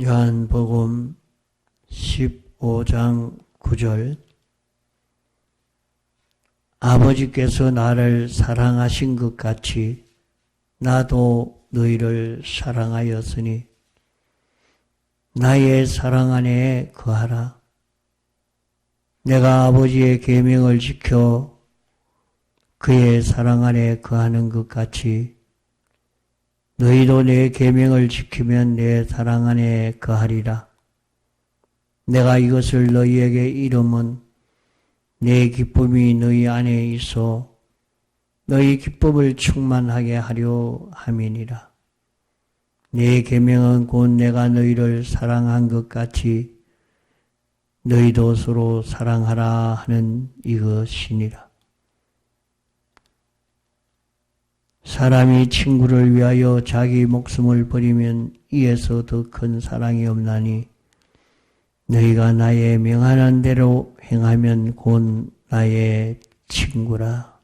요한복음 15장 9절 아버지께서 나를 사랑하신 것 같이 나도 너희를 사랑하였으니 나의 사랑 안에 거하라. 내가 아버지의 계명을 지켜 그의 사랑 안에 거하는 것 같이 너희도 내 계명을 지키면 내 사랑 안에 거하리라. 내가 이것을 너희에게 이름은 내 기쁨이 너희 안에 있어 너희 기쁨을 충만하게 하려 함이니라. 내 계명은 곧 내가 너희를 사랑한 것 같이 너희도 서로 사랑하라 하는 이것이니라. 사람이 친구를 위하여 자기 목숨을 버리면 이에서 더 큰 사랑이 없나니 너희가 나의 명하는 대로 행하면 곧 나의 친구라.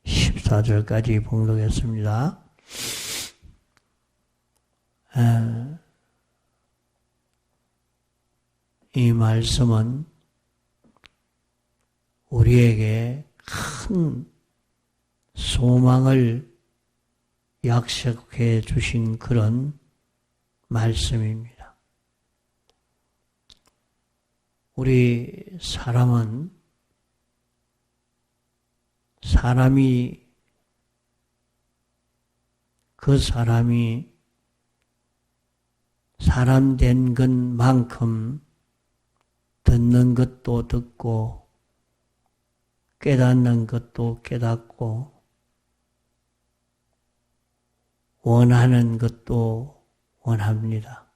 14절까지 봉독했습니다. 이 말씀은 우리에게 큰 소망을 약속해 주신 그런 말씀입니다. 우리 사람은 그 사람이 사람 된 것만큼 듣는 것도 듣고 깨닫는 것도 깨닫고 원하는 것도 원합니다.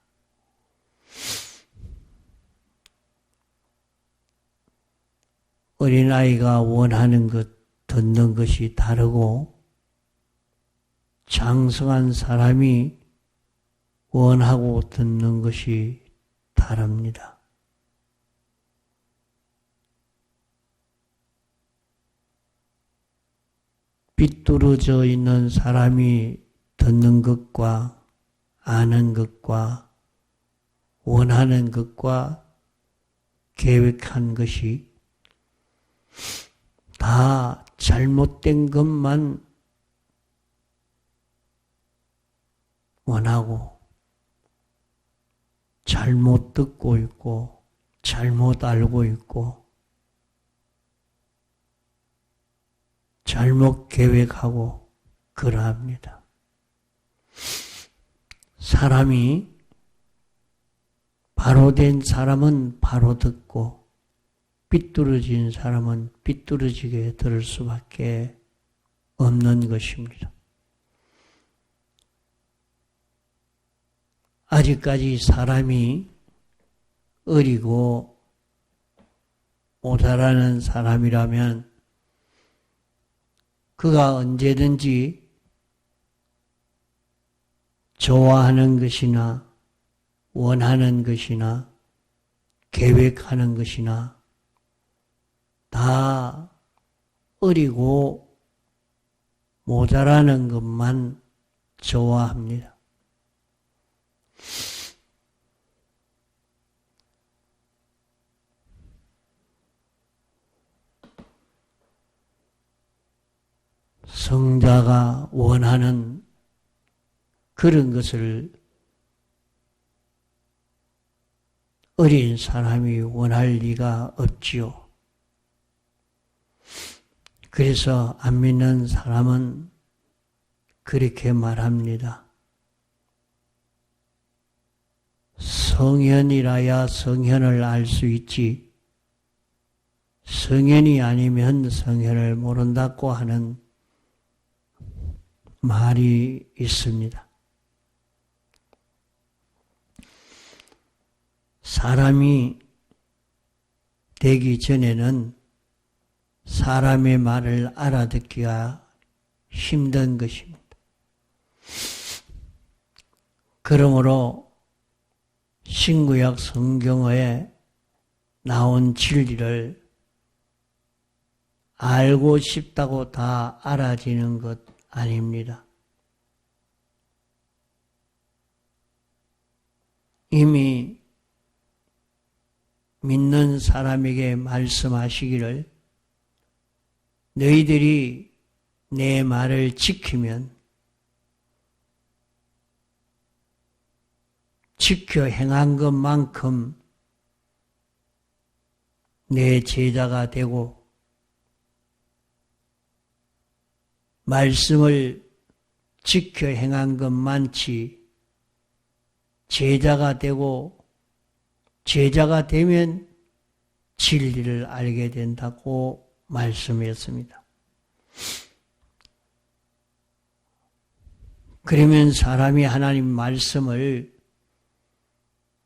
어린아이가 원하는 것, 듣는 것이 다르고 장성한 사람이 원하고 듣는 것이 다릅니다. 삐뚤어져 있는 사람이 듣는 것과 아는 것과 원하는 것과 계획한 것이 다 잘못된 것만 원하고 잘못 듣고 있고 잘못 알고 있고 잘못 계획하고 그러합니다. 사람이 바로 된 사람은 바로 듣고 삐뚤어진 사람은 삐뚤어지게 들을 수밖에 없는 것입니다. 아직까지 사람이 어리고 못 알아는 사람이라면 그가 언제든지 좋아하는 것이나 원하는 것이나 계획하는 것이나 다 어리고 모자라는 것만 좋아합니다. 성자가 원하는 그런 것을 어린 사람이 원할 리가 없지요. 그래서 안 믿는 사람은 그렇게 말합니다. 성현이라야 성현을 알 수 있지 성현이 아니면 성현을 모른다고 하는 말이 있습니다. 사람이 되기 전에는 사람의 말을 알아듣기가 힘든 것입니다. 그러므로 신구약 성경에 나온 진리를 알고 싶다고 다 알아지는 것 아닙니다. 이미 믿는 사람에게 말씀하시기를 너희들이 내 말을 지키면 지켜 행한 것만큼 내 제자가 되고 말씀을 지켜 행한 것만치 제자가 되고 제자가 되면 진리를 알게 된다고 말씀했습니다. 그러면 사람이 하나님 말씀을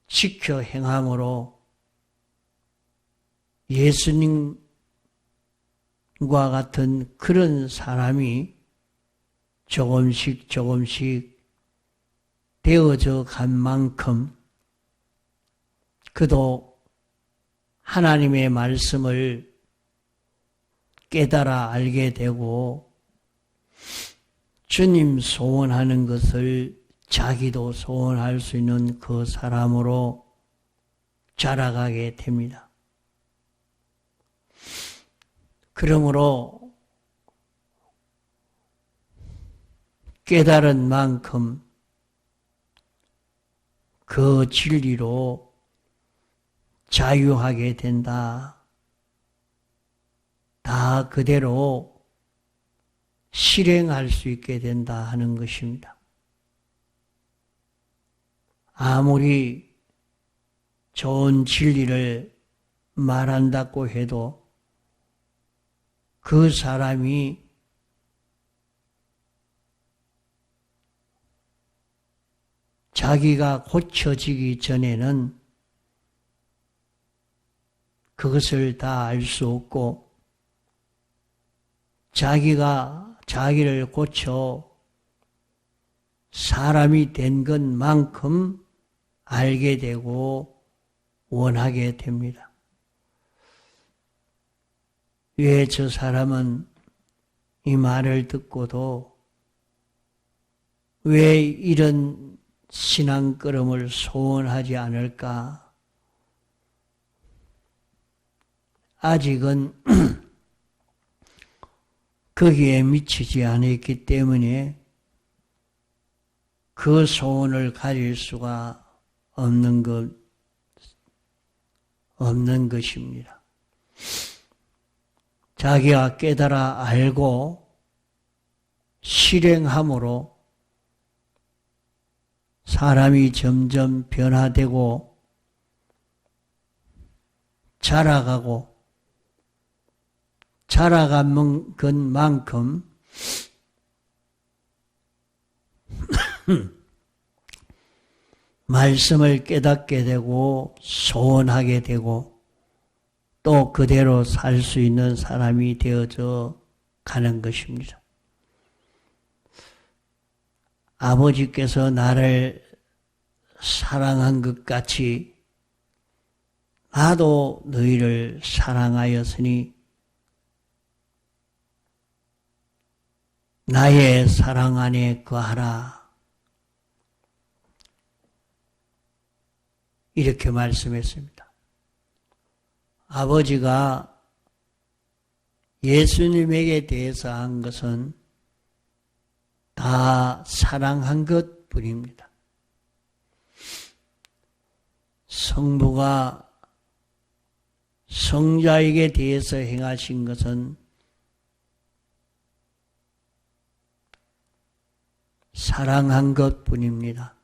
지켜 행함으로 예수님과 같은 그런 사람이 조금씩 되어져 간 만큼 그도 하나님의 말씀을 깨달아 알게 되고 주님 소원하는 것을 자기도 소원할 수 있는 그 사람으로 자라가게 됩니다. 그러므로 깨달은 만큼 그 진리로 자유하게 된다. 다 그대로 실행할 수 있게 된다 하는 것입니다. 아무리 좋은 진리를 말한다고 해도 그 사람이 자기가 고쳐지기 전에는 그것을 다 알 수 없고 자기가 자기를 고쳐 사람이 된 것만큼 알게 되고 원하게 됩니다. 왜 저 사람은 이 말을 듣고도 왜 이런 신앙걸음을 소원하지 않을까? 아직은 거기에 미치지 않았기 때문에 그 소원을 가질 수가 없는 것입니다. 자기가 깨달아 알고 실행함으로 사람이 점점 변화되고 자라가고 자라간 것만큼 말씀을 깨닫게 되고 소원하게 되고 또 그대로 살 수 있는 사람이 되어져 가는 것입니다. 아버지께서 나를 사랑한 것 같이 나도 너희를 사랑하였으니 나의 사랑 안에 거하라. 이렇게 말씀했습니다. 아버지가 예수님에게 대해서 한 것은 다 사랑한 것 뿐입니다. 성부가 성자에게 대해서 행하신 것은 사랑한 것 뿐입니다.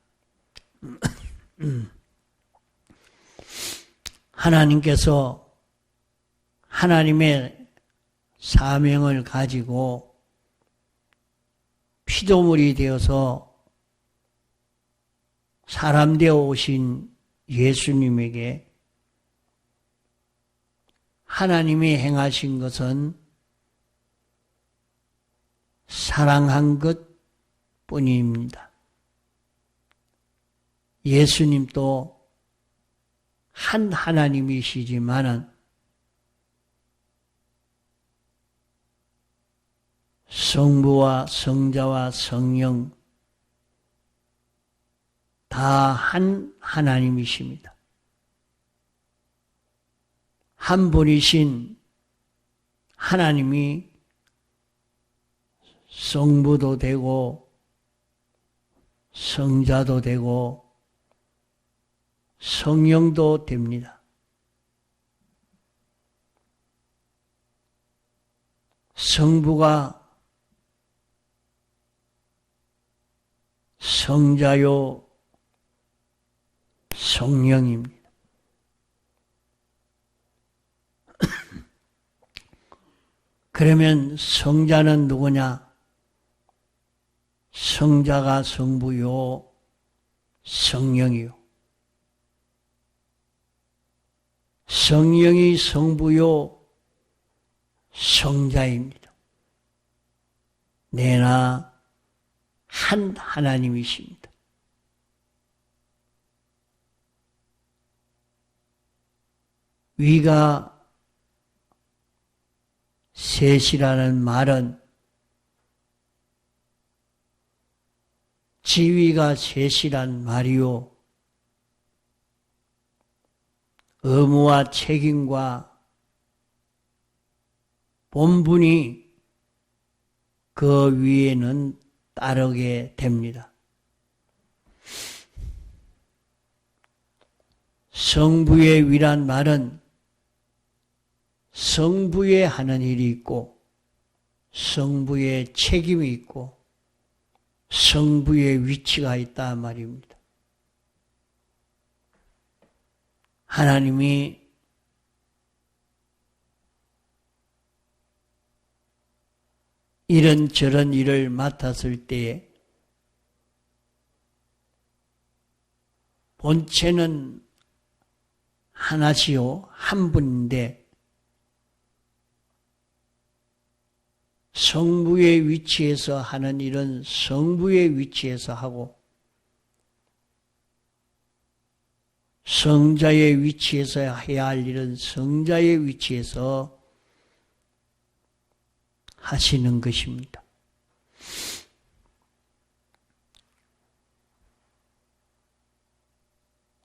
하나님께서 하나님의 사명을 가지고 피조물이 되어서 사람 되어 오신 예수님에게 하나님이 행하신 것은 사랑한 것 뿐입니다. 예수님도 한 하나님이시지만은 성부와 성자와 성령 다 한 하나님이십니다. 한 분이신 하나님이 성부도 되고 성자도 되고 성령도 됩니다. 성부가 성자요 성령입니다. 그러면 성자는 누구냐? 성자가 성부요 성령이요. 성령이 성부요 성자입니다. 내나 한 하나님이십니다. 위가 셋이라는 말은 지위가 셋이란 말이요. 의무와 책임과 본분이 그 위에는 따르게 됩니다. 성부의 위란 말은 성부에 하는 일이 있고 성부의 책임이 있고 성부의 위치가 있다 말입니다. 하나님이 이런저런 일을 맡았을 때에 본체는 하나시요 한 분인데 성부의 위치에서 하는 일은 성부의 위치에서 하고 성자의 위치에서 해야 할 일은 성자의 위치에서 하시는 것입니다.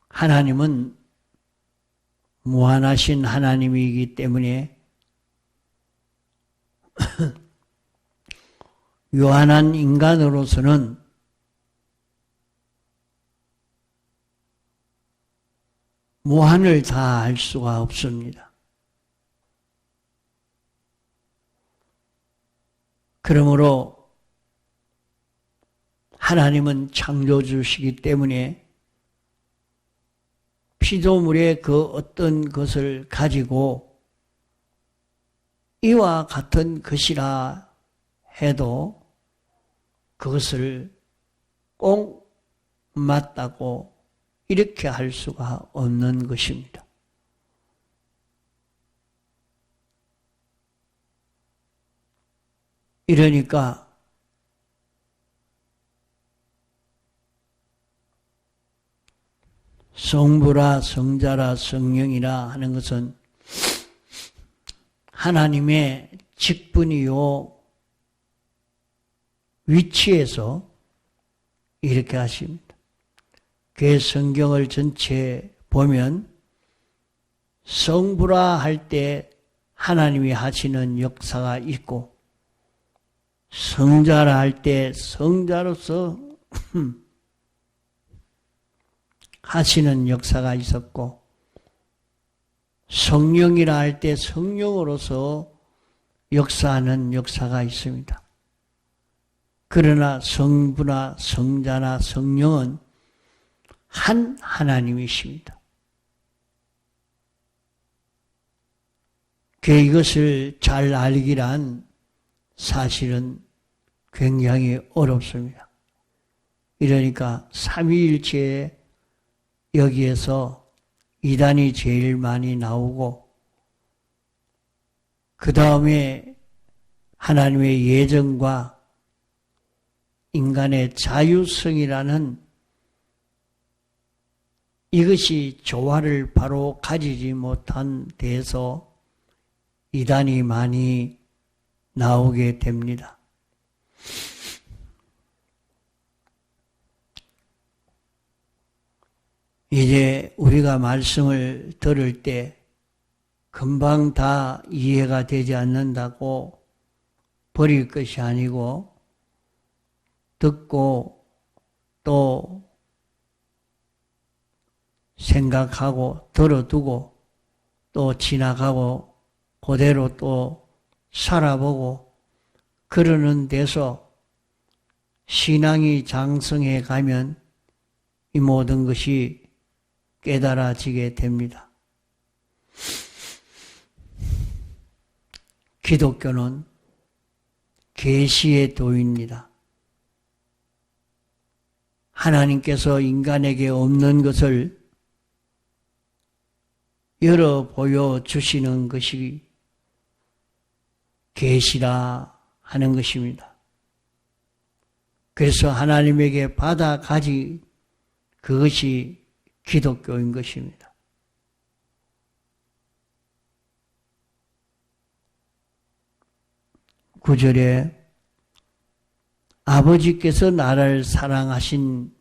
하나님은 무한하신 하나님이기 때문에 유한한 인간으로서는 무한을 다 알 수가 없습니다. 그러므로 하나님은 창조주시기 때문에 피조물의 그 어떤 것을 가지고 이와 같은 것이라 해도 그것을 꼭 맞다고 이렇게 할 수가 없는 것입니다. 이러니까 성부라 성자라 성령이라 하는 것은 하나님의 직분이요 위치에서 이렇게 하십니다. 그 성경을 전체 보면 성부라 할 때 하나님이 하시는 역사가 있고 성자라 할 때 성자로서 하시는 역사가 있었고 성령이라 할 때 성령으로서 역사하는 역사가 있습니다. 그러나 성부나 성자나 성령은 한 하나님이십니다. 이것을 잘 알기란 사실은 굉장히 어렵습니다. 이러니까 삼위일체 여기에서 이단이 제일 많이 나오고 그 다음에 하나님의 예정과 인간의 자유성이라는 이것이 조화를 바로 가지지 못한 데에서 이단이 많이 나오게 됩니다. 이제 우리가 말씀을 들을 때 금방 다 이해가 되지 않는다고 버릴 것이 아니고 듣고 또 생각하고 들어두고 또 지나가고 그대로 또 살아보고 그러는 데서 신앙이 장성해 가면 이 모든 것이 깨달아지게 됩니다. 기독교는 계시의 도입니다. 하나님께서 인간에게 없는 것을 열어 보여주시는 것이 계시라 하는 것입니다. 그래서 하나님에게 받아 가진 그것이 기독교인 것입니다. 구절에 아버지께서 나를 사랑하신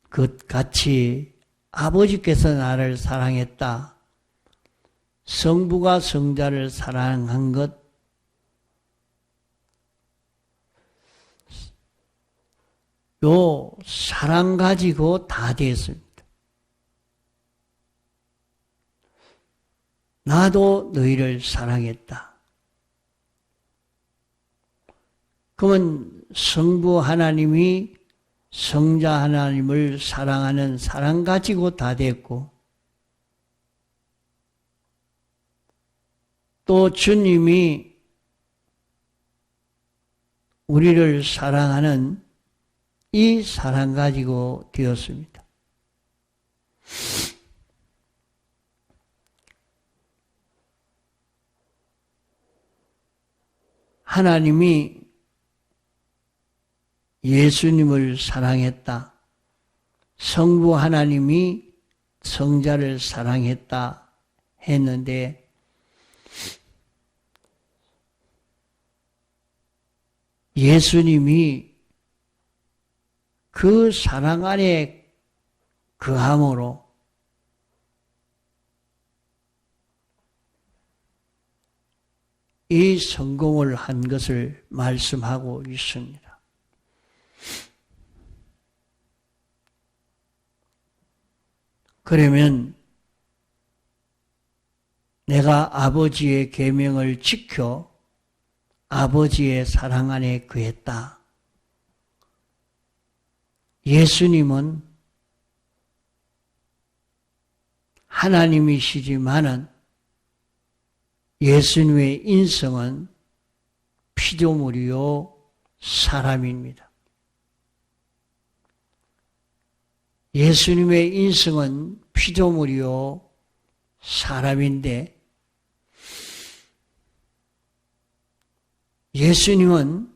것 같이 아버지께서 나를 사랑했다. 성부가 성자를 사랑한 것, 요 사랑 가지고 다 됐습니다. 나도 너희를 사랑했다. 그러면 성부 하나님이 성자 하나님을 사랑하는 사랑 가지고 다 됐고 또 주님이 우리를 사랑하는 이 사랑 가지고 되었습니다. 하나님이 예수님을 사랑했다. 성부 하나님이 성자를 사랑했다 했는데 예수님이 그 사랑 안에 거함으로 이 성공을 한 것을 말씀하고 있습니다. 그러면 내가 아버지의 계명을 지켜 아버지의 사랑 안에 거했다. 예수님은 하나님이시지만은 예수님의 인성은 피조물이요 사람입니다. 예수님의 인성은 피조물이요 사람인데 예수님은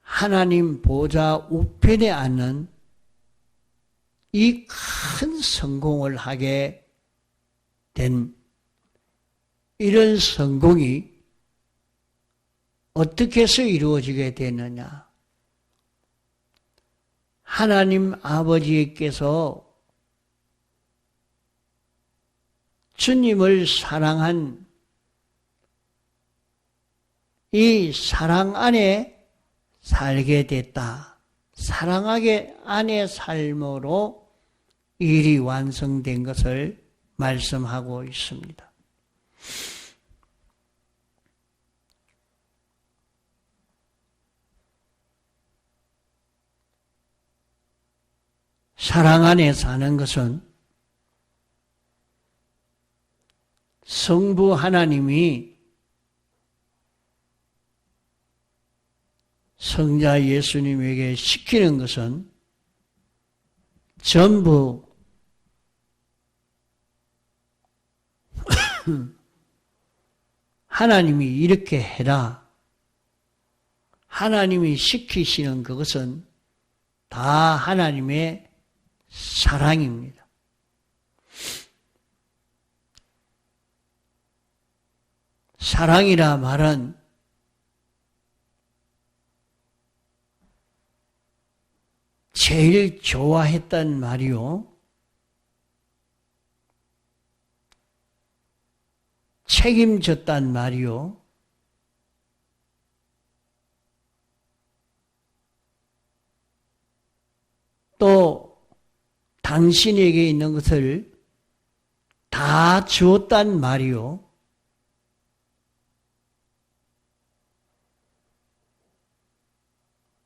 하나님 보좌 우편에 앉는 이 큰 성공을 하게 된 이런 성공이 어떻게 해서 이루어지게 되느냐? 하나님 아버지께서 주님을 사랑한 이 사랑 안에 살게 됐다. 사랑하게 안에 삶으로 일이 완성된 것을 말씀하고 있습니다. 사랑 안에 사는 것은 성부 하나님이 성자 예수님에게 시키는 것은 전부 하나님이 이렇게 해라. 하나님이 시키시는 그것은 다 하나님의 사랑입니다. 사랑이라 말은 제일 좋아했단 말이요. 책임졌단 말이요. 또 당신에게 있는 것을 다 주었단 말이요.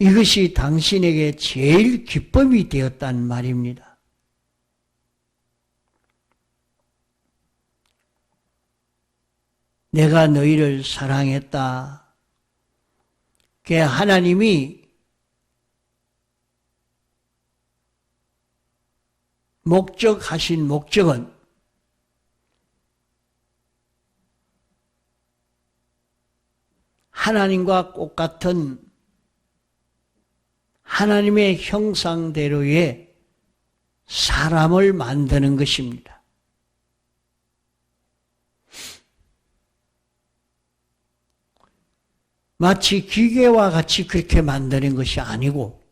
이것이 당신에게 제일 기쁨이 되었단 말입니다. 내가 너희를 사랑했다. 그 하나님이 목적하신 목적은 하나님과 똑같은 하나님의 형상대로의 사람을 만드는 것입니다. 마치 기계와 같이 그렇게 만드는 것이 아니고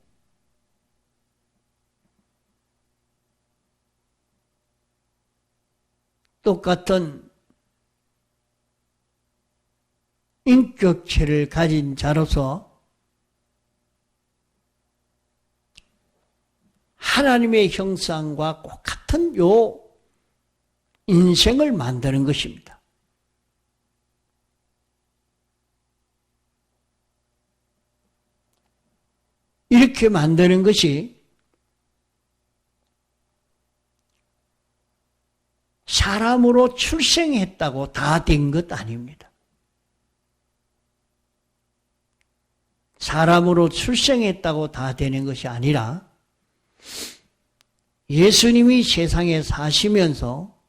똑같은 인격체를 가진 자로서 하나님의 형상과 똑같은 요 인생을 만드는 것입니다. 이렇게 만드는 것이 사람으로 출생했다고 다 된 것 아닙니다. 사람으로 출생했다고 다 되는 것이 아니라 예수님이 세상에 사시면서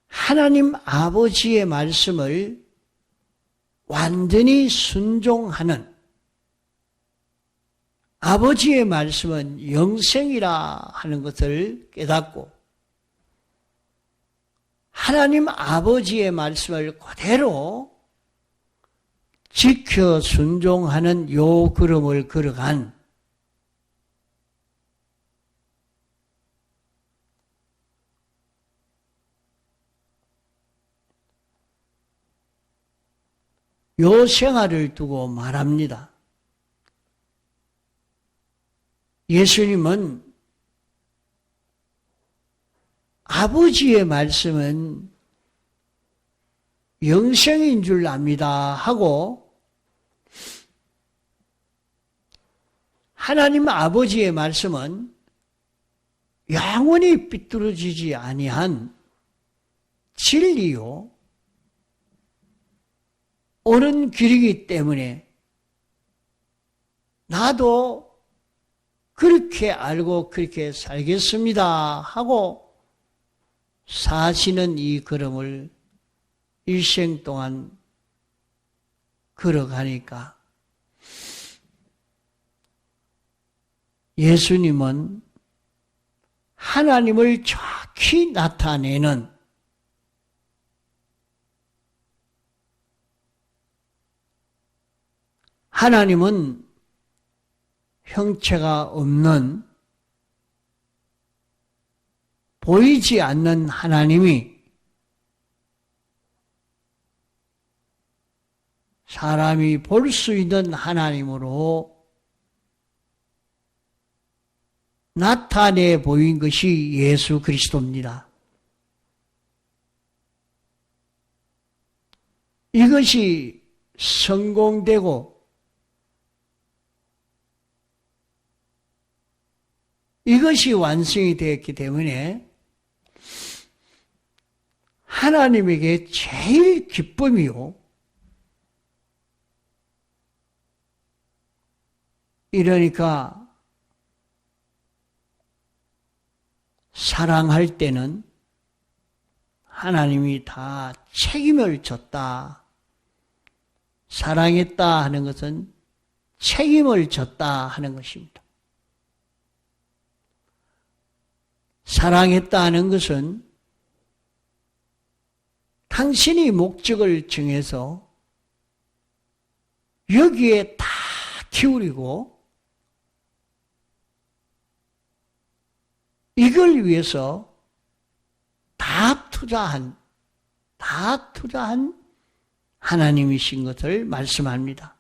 하나님 아버지의 말씀을 완전히 순종하는, 아버지의 말씀은 영생이라 하는 것을 깨닫고 하나님 아버지의 말씀을 그대로 지켜 순종하는 요 걸음을 걸어간 요 생활을 두고 말합니다. 예수님은 아버지의 말씀은 영생인 줄 압니다 하고 하나님 아버지의 말씀은 영원히 삐뚤어지지 아니한 진리요 옳은 길이기 때문에 나도 그렇게 알고 그렇게 살겠습니다 하고 사시는 이 걸음을 일생 동안 걸어가니까 예수님은 하나님을 정확히 나타내는 하나님은 형체가 없는 보이지 않는 하나님이 사람이 볼 수 있는 하나님으로 나타내 보인 것이 예수 그리스도입니다. 이것이 성공되고 이것이 완성이 되었기 때문에 하나님에게 제일 기쁨이요. 이러니까 사랑할 때는 하나님이 다 책임을 졌다. 사랑했다 하는 것은 책임을 졌다 하는 것입니다. 사랑했다 하는 것은 당신이 목적을 정해서 여기에 다 기울이고 이걸 위해서 다 투자한 하나님이신 것을 말씀합니다.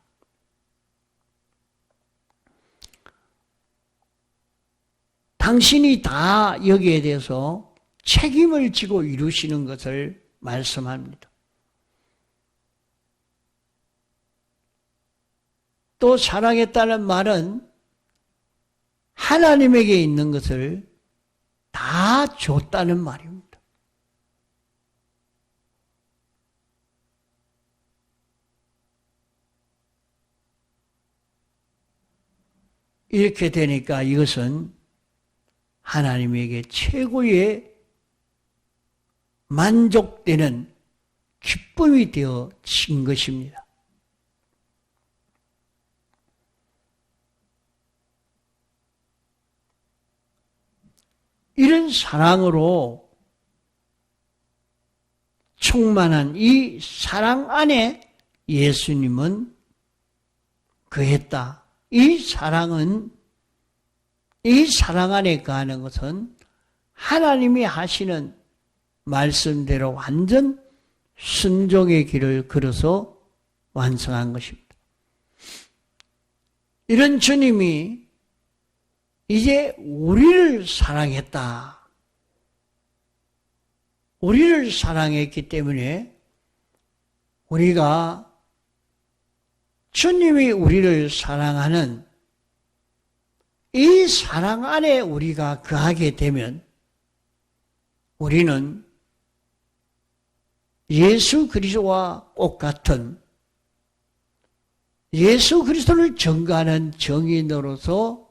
당신이 다 여기에 대해서 책임을 지고 이루시는 것을 말씀합니다. 또 사랑했다는 말은 하나님에게 있는 것을 다 줬다는 말입니다. 이렇게 되니까 이것은 하나님에게 최고의 만족되는 기쁨이 되어진 것입니다. 이런 사랑으로 충만한 이 사랑 안에 예수님은 거했다. 이 사랑 안에 거하는 것은 하나님이 하시는 말씀대로 완전 순종의 길을 걸어서 완성한 것입니다. 이런 주님이 이제 우리를 사랑했다. 우리를 사랑했기 때문에 우리가 주님이 우리를 사랑하는 이 사랑 안에 우리가 거하게 되면 우리는 예수 그리스도와 똑같은 예수 그리스도를 증거하는 정인으로서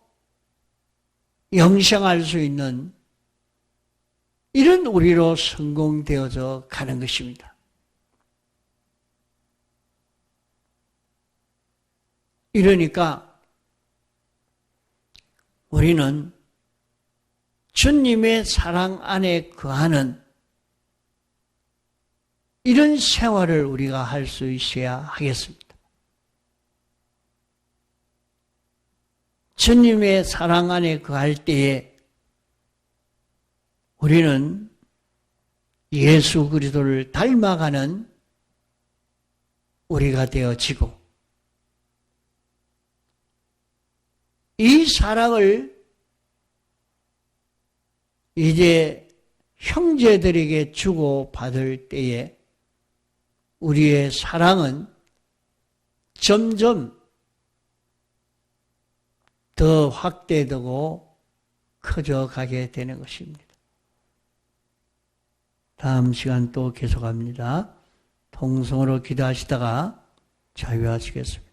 영생할 수 있는 이런 우리로 성공되어져 가는 것입니다. 이러니까 우리는 주님의 사랑 안에 거하는 이런 생활을 우리가 할 수 있어야 하겠습니다. 주님의 사랑 안에 거할 때에 우리는 예수 그리스도를 닮아가는 우리가 되어지고 이 사랑을 이제 형제들에게 주고 받을 때에 우리의 사랑은 점점 더 확대되고 커져가게 되는 것입니다. 다음 시간 또 계속합니다. 통성으로 기도하시다가 자유하시겠습니다.